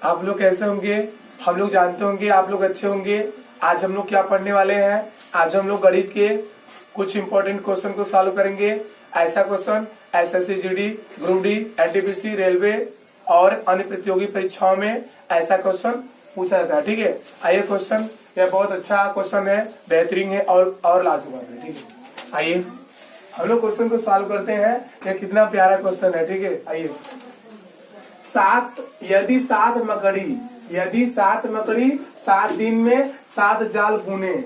आप लोग कैसे होंगे? हम लोग जानते होंगे आप लोग अच्छे होंगे। आज हम लोग क्या पढ़ने वाले हैं? आज हम लोग गणित के कुछ इंपॉर्टेंट क्वेश्चन को सॉल्व करेंगे। ऐसा question SSC GD, group D, NTPC, railway और अन्य प्रतियोगी परीक्षाओं में ऐसा क्वेश्चन पूछा जाता है। ठीक है, आइए क्वेश्चन, यह बहुत अच्छा क्वेश्चन है, बेहतरीन है और लाजवाब है। ठीक है, आइए हम लोग क्वेश्चन को सॉल्व करते हैं। यह कितना प्यारा क्वेश्चन है। ठीक है, आइए। यदि सात मकड़ी 7 दिन में 7 जाल बुने,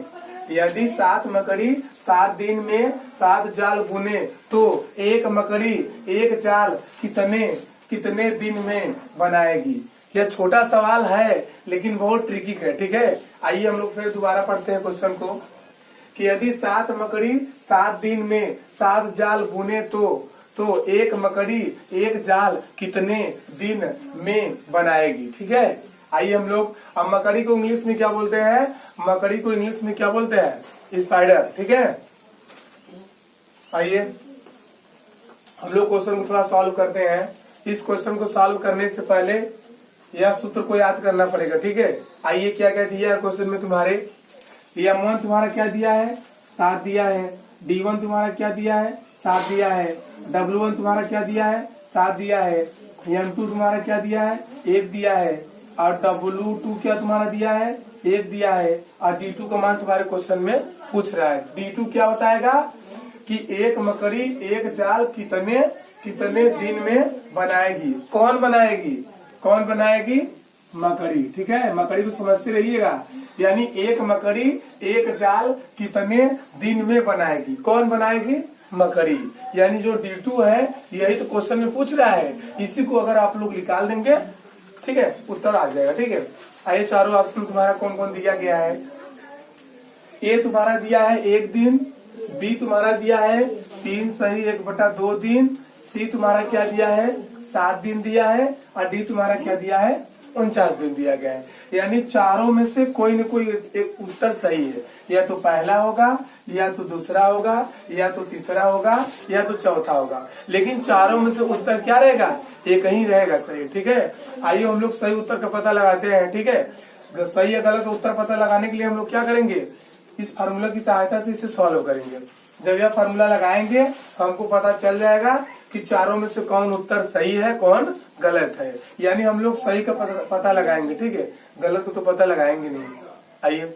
यदि 7 मकड़ी 7 दिन में 7 जाल बुने तो एक मकड़ी एक जाल कितने दिन में बनाएगी? यह छोटा सवाल है लेकिन बहुत ट्रिकी है। ठीक है, आइए हम लोग फिर दोबारा पढ़ते हैं क्वेश्चन को कि यदि 7 मकड़ी 7 दिन में 7 जाल बुने तो एक मकड़ी एक जाल कितने दिन में बनाएगी? ठीक है, आइए हम लोग, अब मकड़ी को इंग्लिश में क्या बोलते हैं? मकड़ी को इंग्लिश में क्या बोलते हैं? स्पाइडर। ठीक है, आइए हम लोग क्वेश्चन को थोड़ा सॉल्व करते हैं। इस क्वेश्चन को सॉल्व करने से पहले यह सूत्र को याद करना पड़ेगा। ठीक है, आइए क्या क्या दिया है क्वेश्चन में तुम्हारे? M1 तुम्हारा क्या दिया है? 7 दिया है। D1 तुम्हारा क्या दिया है? 7 दिया है। W1 तुम्हारा क्या दिया है? 7 दिया है। M2 तुम्हारा क्या दिया है? 1 दिया है। और W2 क्या तुम्हारा दिया है? 1 दिया है। और D2 का मान तुम्हारे क्वेश्चन में पूछ रहा है। D2 क्या बताएगा कि एक मकड़ी एक जाल कितने दिन में बनाएगी? कौन बनाएगी? मकड़ी। ठीक है, मकड़ी को समझते रहिएगा। यानी एक मकड़ी एक जाल कितने दिन में बनाएगी? कौन बनाएगी? मकड़ी। यानी जो D2 है यही तो क्वेश्चन में पूछ रहा है। इसी को अगर आप लोग निकाल देंगे, ठीक है, उत्तर आ जाएगा। ठीक है, आइए चारों ऑप्शन तुम्हारा कौन कौन दिया गया है? ए तुम्हारा दिया है 1 दिन, बी तुम्हारा दिया है 3 सही 1/2 दिन, सी तुम्हारा क्या दिया है? 7 दिन दिया है, और डी तुम्हारा क्या दिया है? 49 दिन दिया गया है। यानी चारों में से कोई न कोई एक उत्तर सही है। या तो पहला होगा, या तो दूसरा होगा, या तो तीसरा होगा, या तो चौथा होगा, लेकिन चारों में से उत्तर क्या रहेगा? एक ही रहेगा सही। ठीक है, आइए हम लोग सही उत्तर का पता लगाते हैं। ठीक है, सही या गलत उत्तर पता लगाने के लिए हम लोग क्या करेंगे? इस फार्मूला की सहायता से इसे सॉल्व करेंगे। जब यह फार्मूला लगाएंगे तो हमको पता चल जाएगा कि चारों में से कौन उत्तर सही है, कौन गलत है। यानी हम लोग सही का पता लगाएंगे। ठीक है, गलत को तो पता लगाएंगे नहीं। आइए,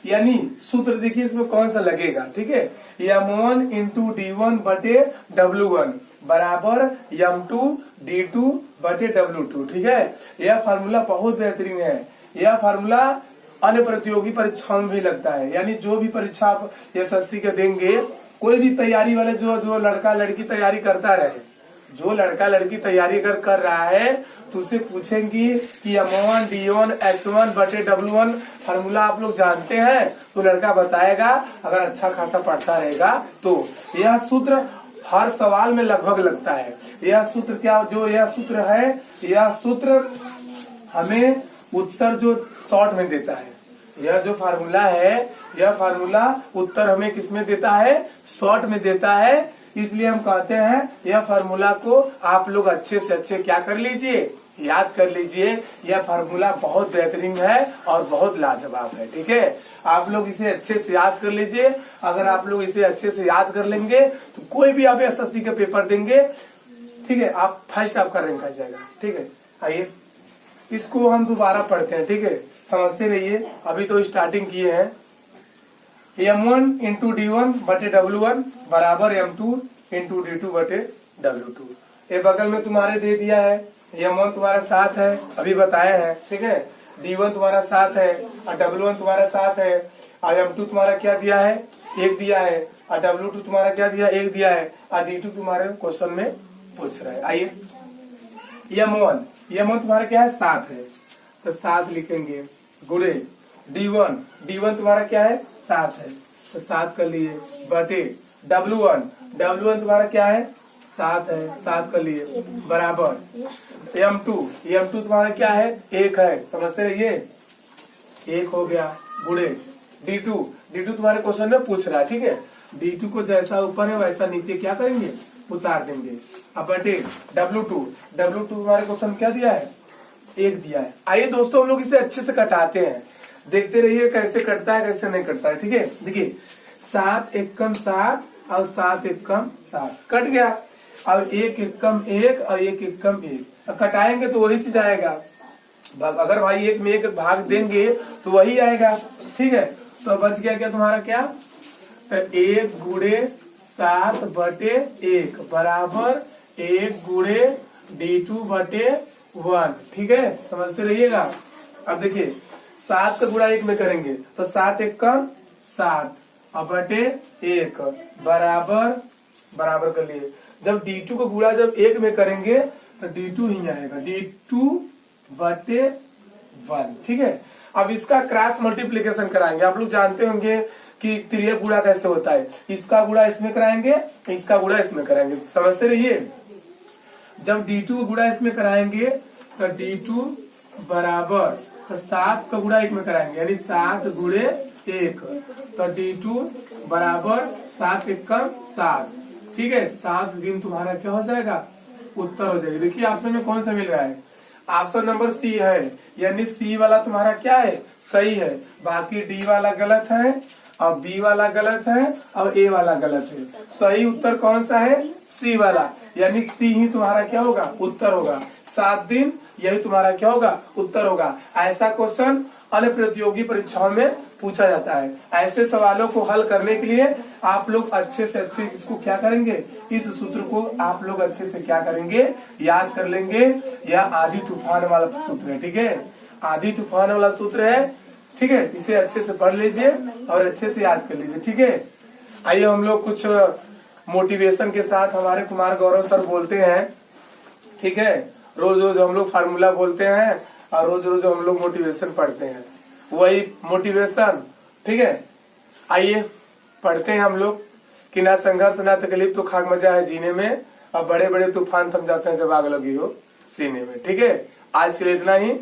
यानी सूत्र देखिए इसमें कौन सा लगेगा। ठीक है, M1 × D1 बटे W1 बराबर M2 D2 बटे W2। ठीक है, यह फार्मूला बहुत बेहतरीन है। यह फार्मूला अन्य प्रतियोगी परीक्षाओं में भी लगता है। यानी जो भी परीक्षा आप एसएससी के देंगे, कोई भी तैयारी वाले जो लड़का लड़की तैयारी करता रहे, जो लड़का लड़की तैयारी अगर कर रहा है तो उसे पूछेंगी कि M1 D1 H1 बटे W1 फार्मूला आप लोग जानते हैं? तो लड़का बताएगा, अगर अच्छा खासा पढ़ता रहेगा तो। यह सूत्र हर सवाल में लगभग लगता है। यह सूत्र यह सूत्र है, यह सूत्र हमें उत्तर जो शॉर्ट में देता है। यह जो फार्मूला है, यह फार्मूला उत्तर हमें किसमें देता है? शॉर्ट में देता है। इसलिए हम कहते हैं यह फार्मूला को आप लोग अच्छे से अच्छे क्या कर लीजिए? याद कर लीजिए। यह फार्मूला बहुत बेहतरीन है और बहुत लाजवाब है। ठीक है, आप लोग इसे अच्छे से याद कर लीजिए। अगर आप लोग इसे अच्छे से याद कर लेंगे तो कोई भी आप एसएससी का पेपर देंगे, ठीक है, आप फर्स्ट आपका रैंक आ जाएगा। ठीक है, आइए इसको हम दोबारा पढ़ते हैं। ठीक है, समझते रहिए, अभी तो स्टार्टिंग किए हैं। M1 × D1 बटे W1 बराबर M2 × D2 बटे W2। ये बगल में तुम्हारे दे दिया है। M1 तुम्हारा 7 है, अभी बताए हैं। ठीक है, D1 तुम्हारा 7 है, और W1 तुम्हारा 7 है, और M2 तुम्हारा क्या दिया है? 1 दिया है, और W2 तुम्हारा क्या दिया? 1 दिया है, और D2 तुम्हारे क्वेश्चन में पूछ रहा है। आइए, M1 तुम्हारा क्या है? 7 है, तो 7 लिखेंगे गुणे D1 तुम्हारा क्या है? 7 है, तो 7 कर लिए बटे W1 तुम्हारा क्या है? 7 है, 7 कर लिए बराबर M2 तुम्हारा क्या है? 1 है, समझते रहिए, 1 हो गया गुणे D2 तुम्हारे क्वेश्चन में पूछ रहा है। ठीक है, D2 को जैसा ऊपर है वैसा नीचे क्या करेंगे? उतार देंगे। अब बटे W2 तुम्हारे क्वेश्चन क्या दिया है? 1 दिया है। आइए दोस्तों हम लोग इसे अच्छे से कटाते हैं, देखते रहिए कैसे कटता है कैसे नहीं कटता है। ठीक है, देखिए 7 एकम 7 और 7 एकम 7 कट गया। अब 1 एकम 1 और 1 एकम 1 कटाएंगे तो वही चीज आएगा। अगर भाई 1 में 1 भाग देंगे तो वही आएगा। ठीक है, तो बच गया क्या तुम्हारा क्या, 1 गुणे 7 बटे 1 बराबर 1 गुणे D2 बटे 1। ठीक है, समझते रहिएगा। अब देखिए 7 का गुणा 1 में करेंगे तो 7 एकम 7 और बटे 1 बराबर बराबर कर लिए। जब D2 को गुणा जब 1 में करेंगे तो D2 ही आएगा, D2 बटे 1। ठीक है, अब इसका क्रॉस मल्टीप्लीकेशन कराएंगे। आप लोग जानते होंगे कि त्रियक गुणा कैसे होता है, इसका गुणा इसमें कराएंगे इसका गुणा इसमें कराएंगे, समझते रहिए। जब D2 को गुणा इसमें कराएंगे तो D2 बराबर तो 7 का गुणा 1 में कराएंगे यानी 7 गुणे 1 तो D2 बराबर 7 एकम 7। ठीक है, 7 दिन तुम्हारा क्या हो जाएगा, उत्तर हो जाएगा। देखिए ऑप्शन में कौन सा मिल रहा है, ऑप्शन नंबर सी है, यानी सी वाला तुम्हारा क्या है, सही है। बाकी डी वाला गलत है और बी वाला गलत है और ए वाला गलत है। सही उत्तर कौन सा है, सी वाला, यानी सी ही तुम्हारा क्या होगा, उत्तर होगा। 7 दिन यही तुम्हारा क्या होगा, उत्तर होगा। ऐसा क्वेश्चन अन्य प्रतियोगी परीक्षाओं में पूछा जाता है। ऐसे सवालों को हल करने के लिए आप लोग अच्छे से अच्छे इसको क्या करेंगे, इस सूत्र को आप लोग अच्छे से क्या करेंगे, याद कर लेंगे। यह आधी तूफान वाला सूत्र है। ठीक है, आधी तूफान वाला सूत्र है। ठीक है, इसे अच्छे से पढ़ लीजिए और अच्छे से याद कर लीजिए। ठीक है, आइए हम लोग कुछ मोटिवेशन के साथ हमारे कुमार गौरव सर बोलते हैं। ठीक है, रोज रोज हम लोग फार्मूला बोलते हैं और रोज रोज हम लोग मोटिवेशन पढ़ते हैं, वही मोटिवेशन। ठीक है, आइए पढ़ते हैं हम लोग कि ना संघर्ष ना तकलीफ तो खाक मजा है जीने में, और बड़े बड़े तूफान थम जाते हैं जब आग लगी हो सीने में। ठीक है, आज के लिए इतना ही।